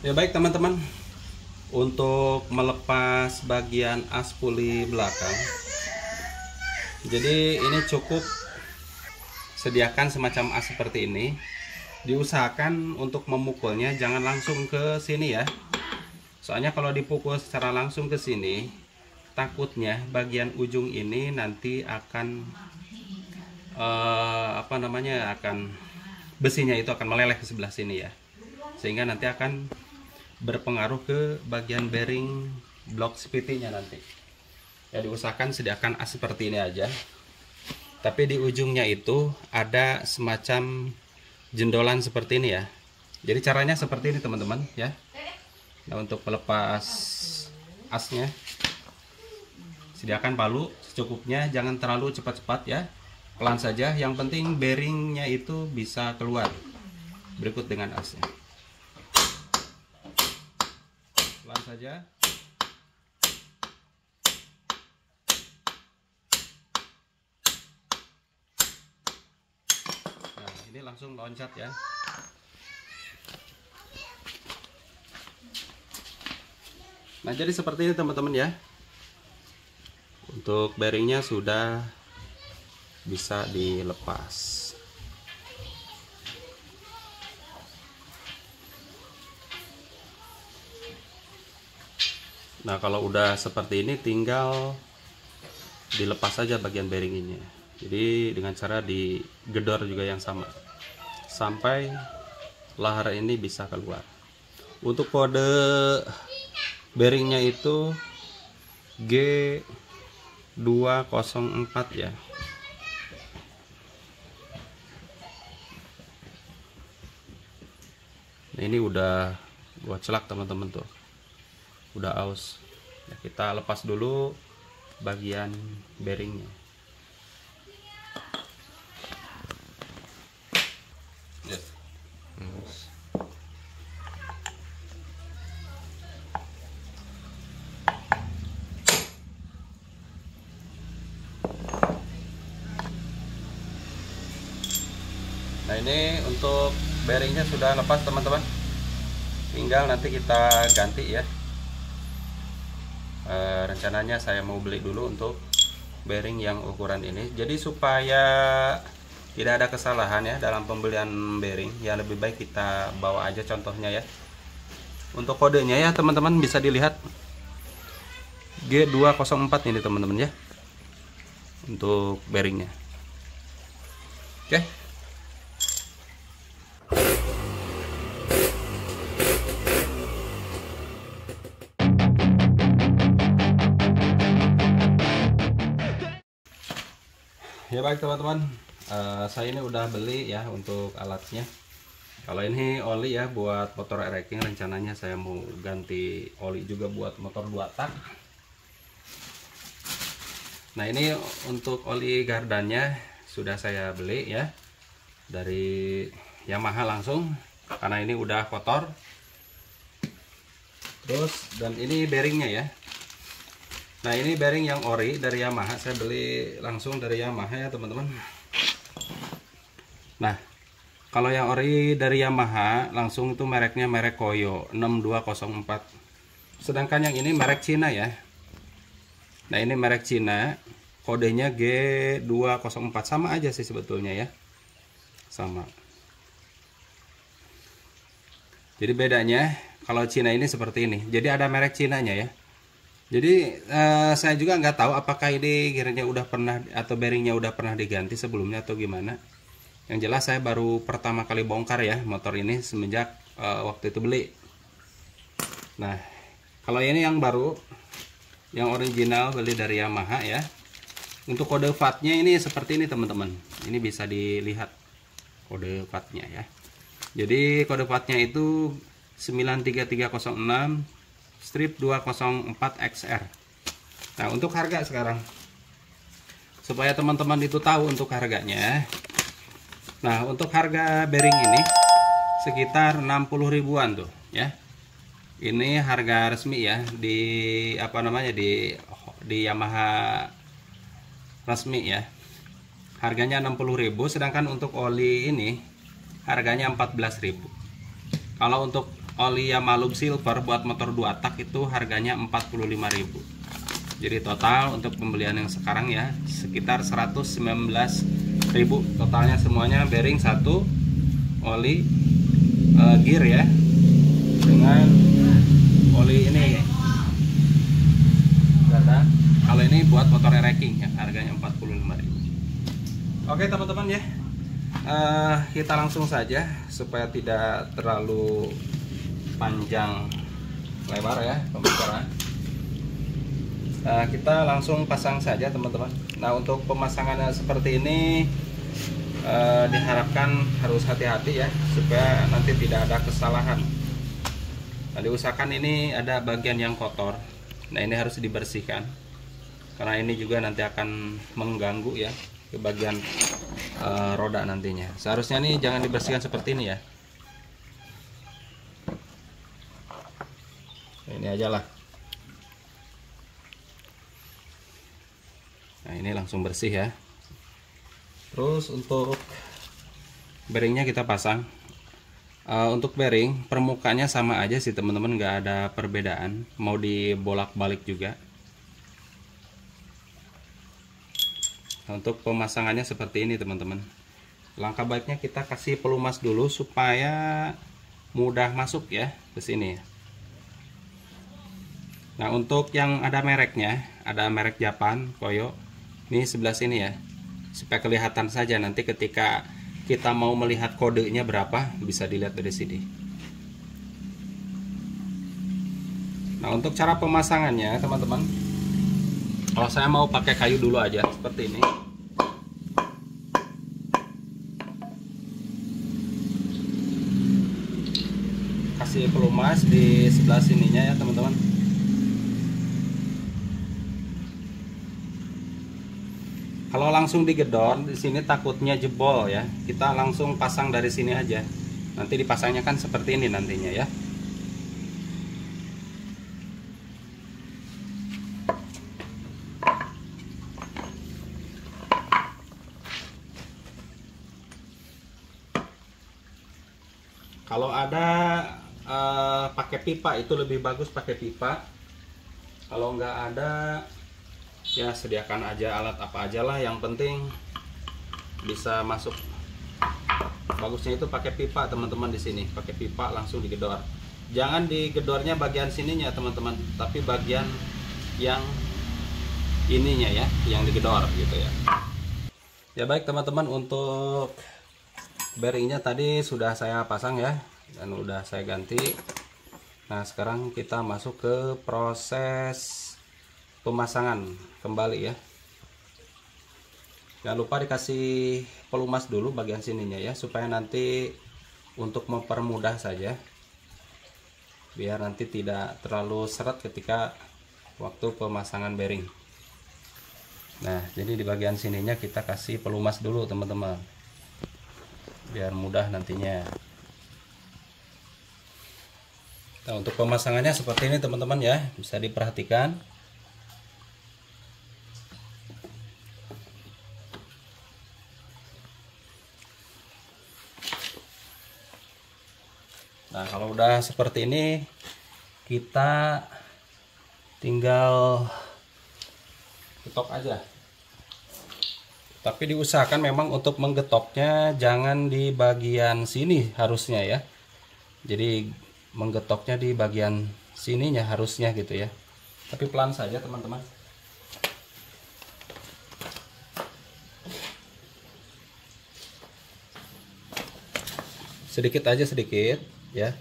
Ya baik teman-teman, untuk melepas bagian as puli belakang, jadi ini cukup sediakan semacam as seperti ini. Diusahakan untuk memukulnya jangan langsung ke sini ya, soalnya kalau dipukul secara langsung ke sini, takutnya bagian ujung ini nanti akan akan besinya itu akan meleleh ke sebelah sini ya, sehingga nanti akan berpengaruh ke bagian bearing blok CVT nya nanti ya. Diusahakan sediakan as seperti ini aja, tapi di ujungnya itu ada semacam jendolan seperti ini ya. Jadi caranya seperti ini teman-teman ya. Nah, untuk melepas asnya, sediakan palu secukupnya, jangan terlalu cepat-cepat ya, pelan saja, yang penting bearingnya itu bisa keluar. Berikut dengan asnya, pelan saja. Nah, ini langsung loncat ya. Nah, jadi seperti ini teman-teman ya. Untuk bearingnya sudah bisa dilepas. Nah, kalau udah seperti ini tinggal dilepas saja bagian bearing ini. Jadi dengan cara digedor juga yang sama sampai lahar ini bisa keluar. Untuk kode bearingnya itu G204 ya. Nah, ini udah gua celak teman-teman tuh, udah aus ya. Kita lepas dulu bagian bearingnya. Nah, ini untuk bearingnya sudah lepas teman-teman, tinggal nanti kita ganti ya. Rencananya saya mau beli dulu untuk bearing yang ukuran ini. Jadi supaya tidak ada kesalahan ya dalam pembelian bearing, ya lebih baik kita bawa aja contohnya ya. Untuk kodenya ya teman-teman bisa dilihat G204 ini teman-teman ya, untuk bearingnya. Oke. Ya baik teman-teman, saya ini udah beli ya untuk alatnya. Kalau ini oli ya buat motor ereking, rencananya saya mau ganti oli juga buat motor 2 tak. Nah, ini untuk oli gardannya sudah saya beli ya dari Yamaha langsung, karena ini udah kotor. Terus dan ini bearingnya ya. Nah, ini bearing yang ori dari Yamaha, saya beli langsung dari Yamaha ya teman-teman. Nah, kalau yang ori dari Yamaha langsung itu mereknya merek Koyo 6204. Sedangkan yang ini merek Cina ya. Nah, ini merek Cina, kodenya G204, sama aja sih sebetulnya ya. Sama. Jadi bedanya kalau Cina ini seperti ini. Jadi ada merek Cinanya ya. Jadi saya juga nggak tahu apakah ini gearnya udah pernah atau bearingnya udah pernah diganti sebelumnya atau gimana. Yang jelas saya baru pertama kali bongkar ya motor ini semenjak waktu itu beli. Nah, kalau ini yang baru, yang original beli dari Yamaha ya. Untuk kode VAT-nya ini seperti ini teman-teman. Ini bisa dilihat kode VAT-nya ya. Jadi kode VAT-nya itu 93306 strip 204 XR. Nah, untuk harga sekarang, supaya teman-teman itu tahu untuk harganya. Nah, untuk harga bearing ini sekitar 60 ribuan tuh ya. Ini harga resmi ya di di Yamaha resmi ya. Harganya 60.000, sedangkan untuk oli ini harganya 14.000. Kalau untuk oli Yamalum Silver buat motor 2 tak itu harganya 45.000. Jadi total untuk pembelian yang sekarang ya sekitar 119.000 totalnya semuanya, bearing 1, oli gear ya, dengan oli ini kata. Kalau ini buat motor racing ya harganya 45.000. Oke teman-teman ya, kita langsung saja supaya tidak terlalu panjang lebar ya pembicaraan. Kita langsung pasang saja teman-teman. Nah untuk pemasangannya seperti ini diharapkan harus hati-hati ya supaya nanti tidak ada kesalahan. Nah, diusahakan ini ada bagian yang kotor. Nah ini harus dibersihkan karena ini juga nanti akan mengganggu ya ke bagian roda nantinya. Seharusnya nih jangan dibersihkan seperti ini ya. Ini aja lah. Nah ini langsung bersih ya. Terus untuk bearingnya kita pasang. Untuk bearing permukaannya sama aja sih teman-teman, nggak ada perbedaan. Mau dibolak-balik juga. Untuk pemasangannya seperti ini teman-teman. Langkah baiknya kita kasih pelumas dulu supaya mudah masuk ya ke sini. Nah untuk yang ada mereknya, ada merek Japan Koyo. Ini sebelah sini ya, supaya kelihatan saja nanti ketika kita mau melihat kodenya berapa bisa dilihat dari sini. Nah untuk cara pemasangannya teman-teman, kalau saya mau pakai kayu dulu aja seperti ini. Kasih pelumas di sebelah sininya ya teman-teman. Kalau langsung digedor di sini takutnya jebol ya. Kita langsung pasang dari sini aja. Nanti dipasangnya kan seperti ini nantinya ya. Kalau ada pakai pipa itu lebih bagus pakai pipa. Kalau nggak ada ya sediakan aja alat apa aja lah, yang penting bisa masuk. Bagusnya itu pakai pipa teman-teman, di sini pakai pipa langsung digedor. Jangan digedornya bagian sininya teman-teman, tapi bagian yang ininya ya, yang digedor gitu ya. Ya baik teman-teman, untuk bearingnya tadi sudah saya pasang ya, dan udah saya ganti. Nah sekarang kita masuk ke proses pemasangan kembali ya. Jangan lupa dikasih pelumas dulu bagian sininya ya, supaya nanti untuk mempermudah saja, biar nanti tidak terlalu seret ketika waktu pemasangan bearing. Nah jadi di bagian sininya kita kasih pelumas dulu teman-teman, biar mudah nantinya. Nah untuk pemasangannya seperti ini teman-teman ya, bisa diperhatikan. Nah kalau udah seperti ini kita tinggal getok aja. Tapi diusahakan memang untuk menggetoknya jangan di bagian sini harusnya ya. Jadi menggetoknya di bagian sininya harusnya gitu ya. Tapi pelan saja teman-teman. Sedikit aja, sedikit ya.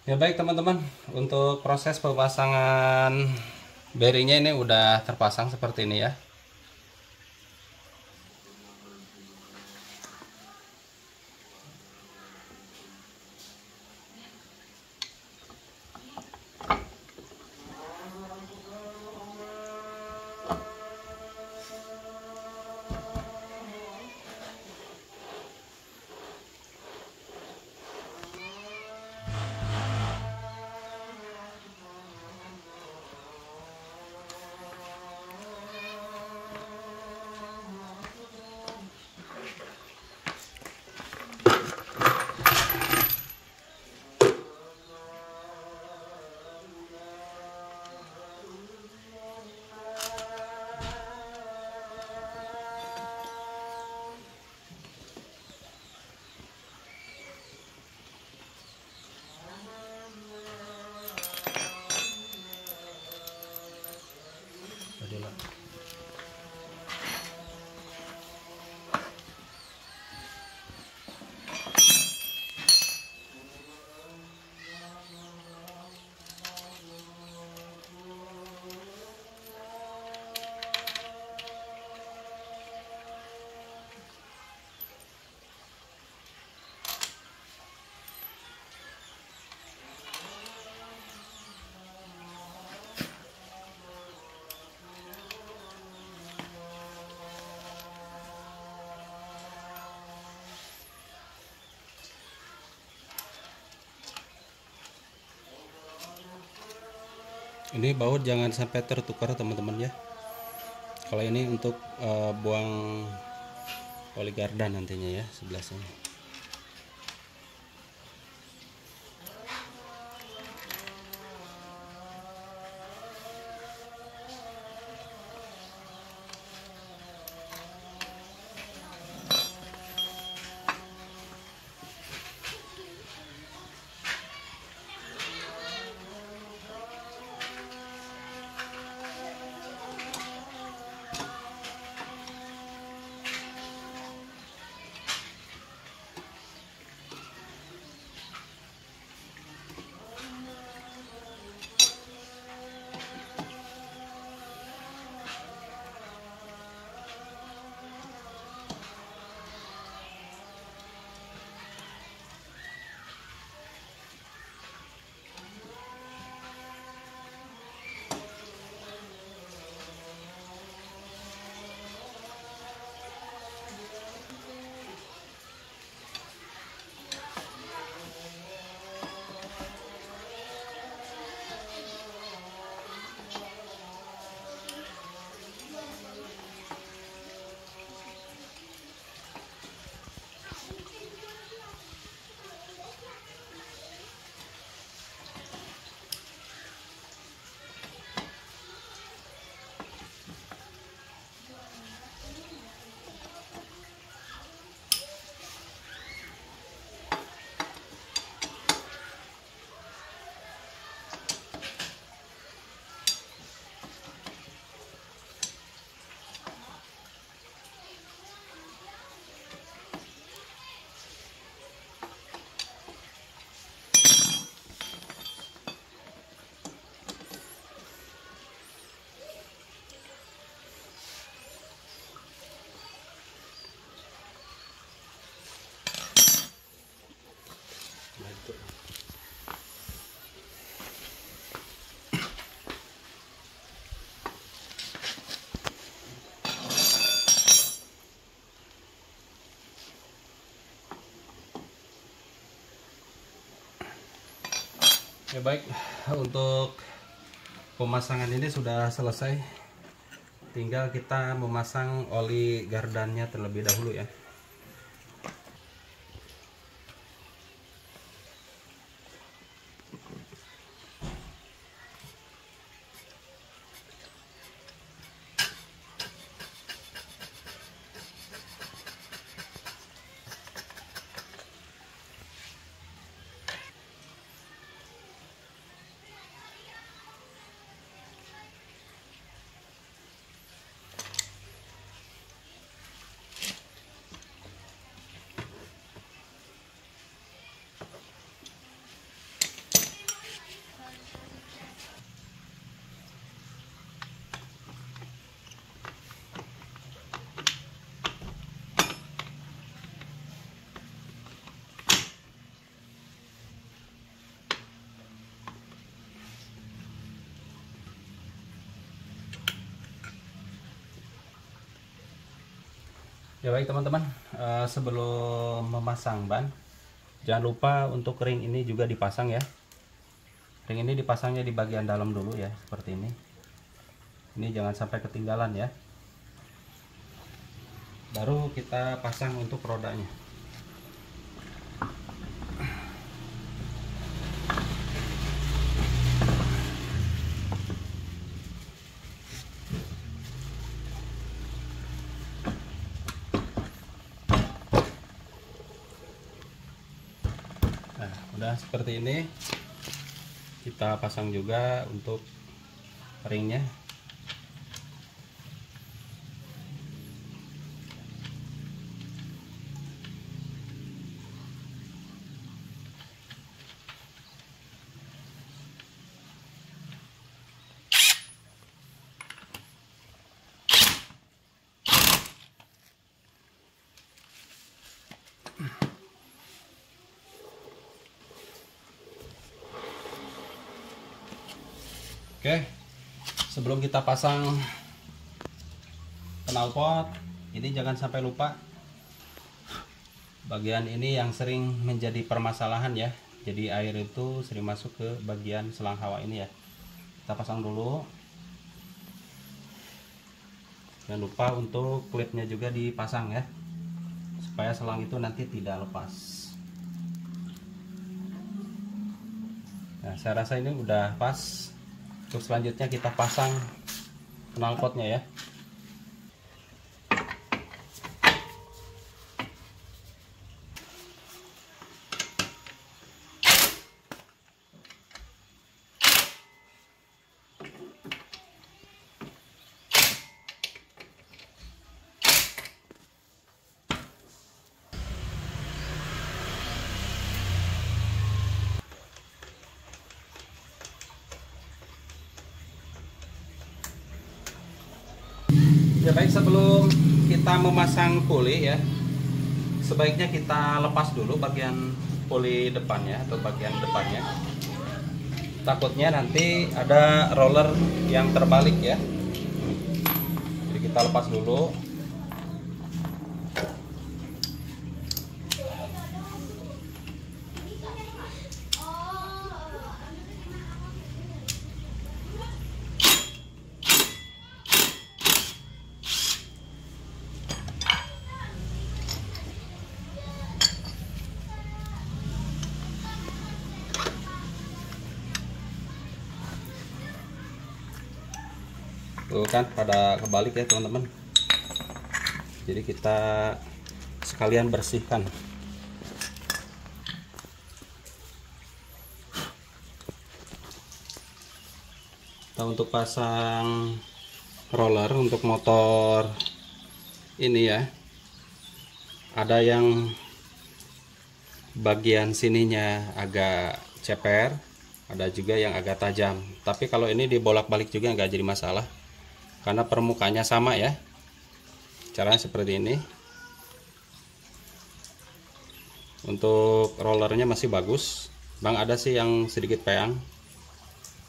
Ya baik teman-teman, untuk proses pemasangan bearingnya ini udah terpasang seperti ini ya. Ini baut jangan sampai tertukar teman-teman ya. Kalau ini untuk buang oli gardan nantinya ya, sebelah sini. Ya baik, untuk pemasangan ini sudah selesai. Tinggal kita memasang oli gardannya terlebih dahulu ya. Ya baik teman-teman, sebelum memasang ban, jangan lupa untuk ring ini juga dipasang ya. Ring ini dipasangnya di bagian dalam dulu ya, seperti ini. Ini jangan sampai ketinggalan ya. Baru kita pasang untuk rodanya. Nah, udah seperti ini. Kita pasang juga untuk ringnya. Oke, sebelum kita pasang knalpot, ini jangan sampai lupa bagian ini yang sering menjadi permasalahan ya. Jadi air itu sering masuk ke bagian selang hawa ini ya. Kita pasang dulu. Jangan lupa untuk klipnya juga dipasang ya, supaya selang itu nanti tidak lepas. Nah, saya rasa ini udah pas. Untuk selanjutnya kita pasang knalpotnya ya. Ya baik, sebelum kita memasang puli ya, sebaiknya kita lepas dulu bagian puli depannya atau bagian depannya. Takutnya nanti ada roller yang terbalik ya. Jadi kita lepas dulu. Tuh kan pada kebalik ya teman-teman. Jadi kita sekalian bersihkan. Nah, untuk pasang roller untuk motor ini ya, ada yang bagian sininya agak ceper, ada juga yang agak tajam. Tapi kalau ini dibolak-balik juga nggak jadi masalah, karena permukaannya sama ya. Caranya seperti ini. Untuk rollernya masih bagus. Bang ada sih yang sedikit peyang.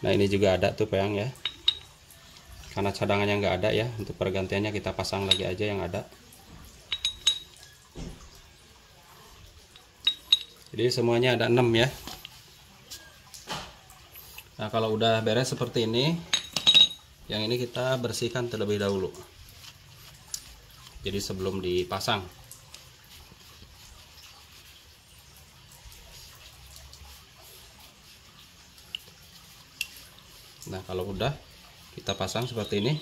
Nah ini juga ada tuh peyang ya. Karena cadangannya nggak ada ya, untuk pergantiannya kita pasang lagi aja yang ada. Jadi semuanya ada 6 ya. Nah kalau udah beres seperti ini, yang ini kita bersihkan terlebih dahulu. Jadi sebelum dipasang. Nah kalau udah, kita pasang seperti ini.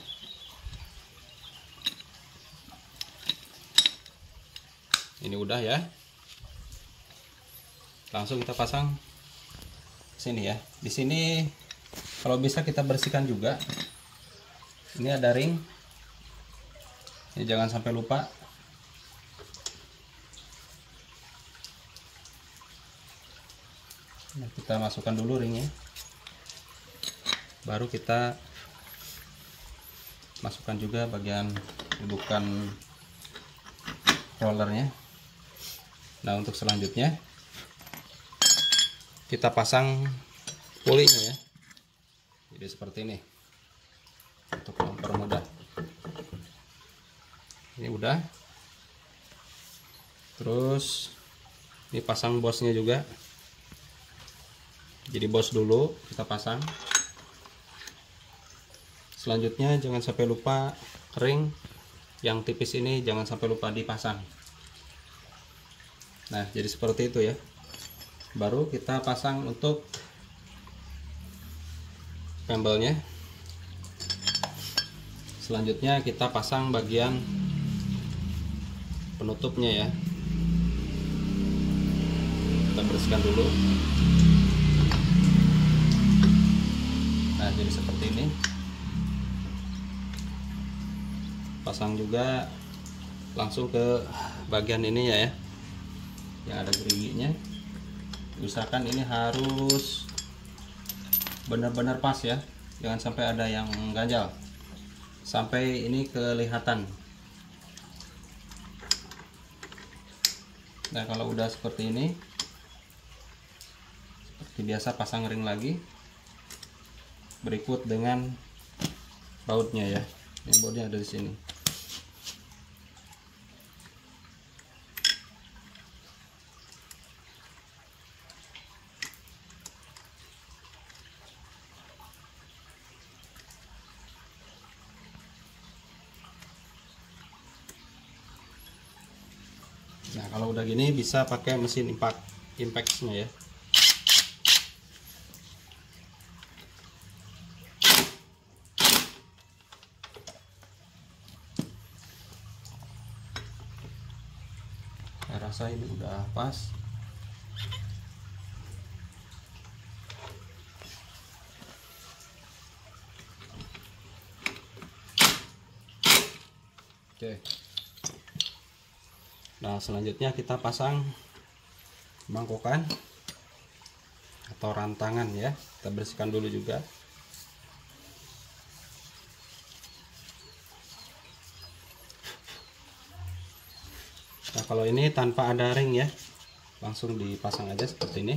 Ini udah ya. Langsung kita pasang sini ya. Di sini kalau bisa kita bersihkan juga. Ini ada ring. Ini jangan sampai lupa. Nah, kita masukkan dulu ringnya. Baru kita masukkan juga bagian dudukan rollernya. Nah untuk selanjutnya kita pasang pulinya ya. Jadi seperti ini untuk mempermudah. Ini udah. Terus ini pasang bosnya juga. Jadi bos dulu kita pasang. Selanjutnya jangan sampai lupa ring yang tipis ini jangan sampai lupa dipasang. Nah, jadi seperti itu ya. Baru kita pasang untuk pembelnya. Selanjutnya kita pasang bagian penutupnya ya. Kita bersihkan dulu. Nah, jadi seperti ini. Pasang juga langsung ke bagian ini ya, yang ada geriginya. Usahakan ini harus benar-benar pas ya, jangan sampai ada yang ganjal, sampai ini kelihatan. Nah, kalau udah seperti ini, seperti biasa pasang ring lagi. Berikut dengan bautnya ya, ini bautnya ada di sini. Nah, kalau udah gini bisa pakai mesin impactnya ya. Saya rasa ini udah pas. Oke. Nah, selanjutnya kita pasang mangkokan atau rantangan ya. Kita bersihkan dulu juga. Nah, kalau ini tanpa ada ring ya, langsung dipasang aja seperti ini.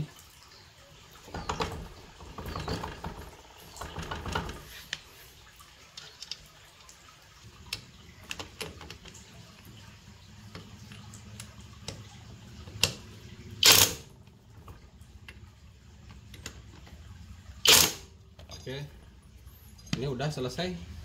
Oke, ini udah selesai.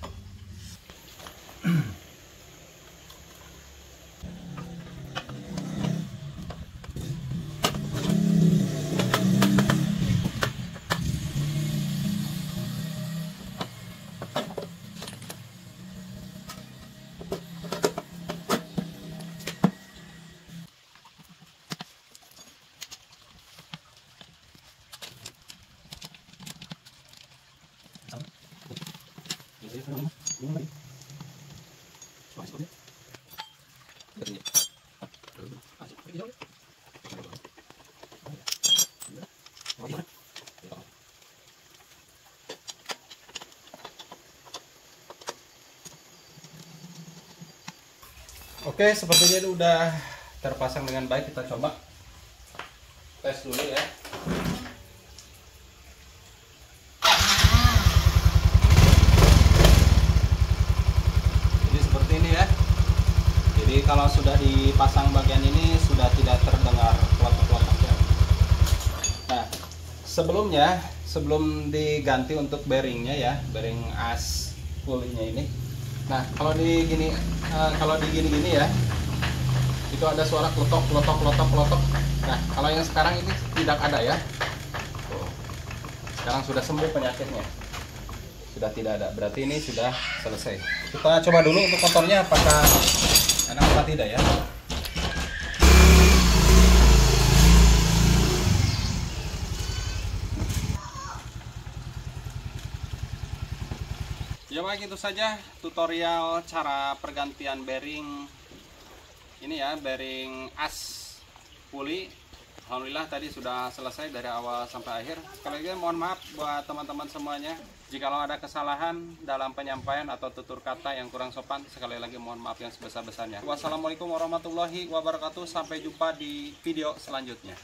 Oke, sepertinya ini udah terpasang dengan baik. Kita coba tes dulu ya. Jadi seperti ini ya. Jadi kalau sudah dipasang bagian ini sudah tidak terdengar klotok-klotok ya. Nah, sebelum diganti untuk bearingnya ya, bearing as pulley-nya ini. Nah, kalau di gini ya, itu ada suara klotok. Nah, kalau yang sekarang ini tidak ada ya. Tuh. Sekarang sudah sembuh penyakitnya, sudah tidak ada. Berarti ini sudah selesai. Kita coba dulu untuk motornya apakah enak atau tidak ya. Ya baik, itu saja tutorial cara pergantian bearing ini ya, bearing as pulley. Alhamdulillah tadi sudah selesai dari awal sampai akhir. Sekali lagi mohon maaf buat teman-teman semuanya jikalau ada kesalahan dalam penyampaian atau tutur kata yang kurang sopan. Sekali lagi mohon maaf yang sebesar-besarnya. Wassalamualaikum warahmatullahi wabarakatuh. Sampai jumpa di video selanjutnya.